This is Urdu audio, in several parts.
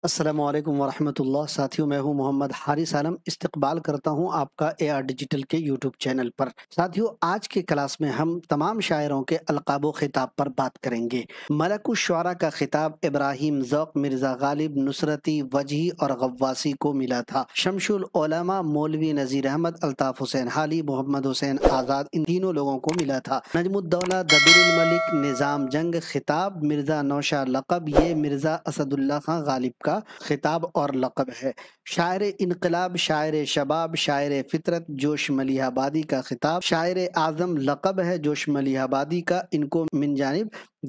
السلام علیکم ورحمۃ اللہ ساتھیوں، میں ہوں محمد حارث عالم۔ استقبال کرتا ہوں آپ کا اے آر ڈیجیٹل کے یوٹیوب چینل پر۔ ساتھیوں، آج کے کلاس میں ہم تمام شاعروں کے القاب و خطاب پر بات کریں گے۔ ملک الشعراء کا خطاب ابراہیم ذوق، مرزا غالب، نصرتی، وجہی اور غواصی کو ملا تھا۔ شمس العلماء مولوی نذیر احمد، الطاف حسین حالی، محمد حسین آزاد، ان تینوں لوگوں کو ملا تھا۔ نجم الدولہ، دبیر الملک، نظام جنگ، خطاب مرزا نوشہ، لقب یہ مرزا اسد اللہ خان غالب کا خطاب اور لقب ہے۔ شاعر انقلاب، شاعر شباب، شاعر فطرت، جوش ملیح آبادی کا خطاب، شاعر اعظم لقب ہے جوش ملیح آبادی کا، ان کو من جانب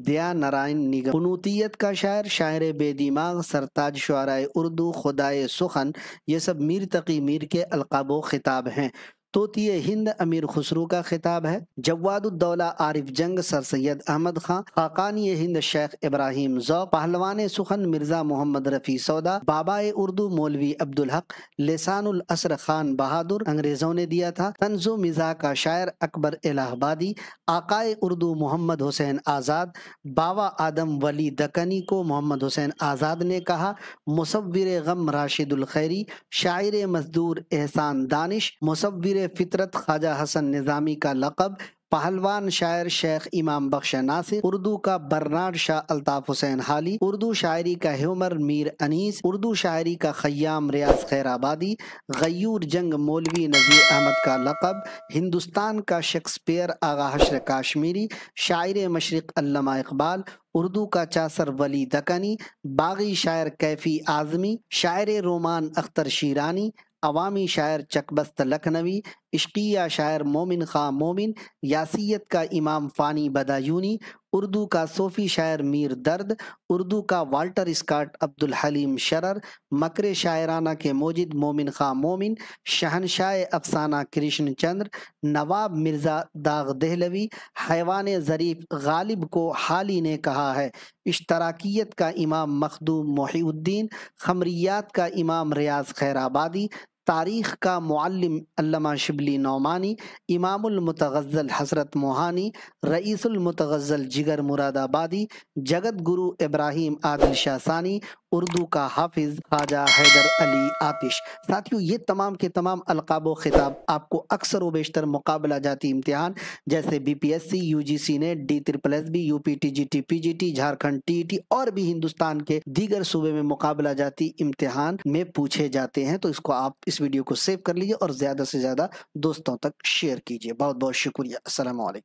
دیا نارائن نگم۔ قنوتیت کا شاعر، شاعر بے دماغ، سرتاج شعراء اردو، خدائے سخن، یہ سب میر تقی میر کے القاب و خطاب ہیں۔ طوطی ہند امیر خسرو کا خطاب ہے۔ جواد الدولہ عارف جنگ، سر سید احمد خان، خاقانی ہند شیخ ابراہیم ذوق، پہلوان سخن مرزا محمد رفیع سودا، بابائے اردو مولوی عبدالحق، لسان العصر خان بہادر، انگریزوں نے دیا تھا۔ طنز و مزاح کا شاعر اکبر الہ آبادی، آقائے اردو محمد حسین آزاد، باوا آدم ولی دکنی کو محمد حسین آزاد نے کہا۔ مصور غم راشد الخیری، شاعر مزدور احسان دانش، مصور فطرت خواجہ حسن نظامی کا لقب، پہلوان شاعر شیخ امام بخش ناصر، اردو کا برنارڈ شاہ الطاف حسین حالی، اردو شاعری کا ہیومر میر انیس، اردو شاعری کا خیام ریاض خیر آبادی، غیور جنگ مولوی نذیر احمد کا لقب، ہندوستان کا شیکسپیئر آغا حشر کاشمیری، شاعر مشرق علامہ اقبال، اردو کا چاثر ولی دکنی، باغی شاعر کیفی اعظمی، شاعر رومان اختر شیرانی، عوامی شاعر چکبست لکھنوی، عشقیہ شاعر مومن خان مومن، یاسیت کا امام فانی بدایونی، اردو کا صوفی شاعر میر درد، اردو کا والٹر اسکاٹ عبد الحلیم شرر، مکر شاعرانہ کے موجد مومن خان مومن، شہنشاہ افسانہ کرشن چندر، نواب مرزا داغ دہلوی، حیوان ظریف غالب کو حالی نے کہا ہے، اشتراکیت کا امام مخدوم محی الدین، خمریات کا امام ریاض خیر آبادی، تاریخ کا معلم علامہ شبلی نعمانی، امام المتغزل حضرت موہانی، رئیس المتغزل جگر مراد آبادی، جگت گرو ابراہیم عادل شاہ ثانی، اردو کا حافظ خواجہ حیدر علی آتش۔ ساتھیوں، یہ تمام کے تمام القاب و خطاب آپ کو اکثر و بیشتر مقابلہ جاتی امتحان جیسے B P S C, U G C NET, D triple S B, U P T G T, P G T, Jharkhand T T اور بھی ہندوستان کے دیگر صوبے میں مقابلہ جاتی امتحان میں پوچھے جاتے ہیں۔ تو اس کو آپ اس ویڈیو کو سیو کر لیجئے اور زیادہ سے زیادہ دوستوں تک شیئر کیجئے۔ بہت بہت شکریہ۔ السلام علیکم۔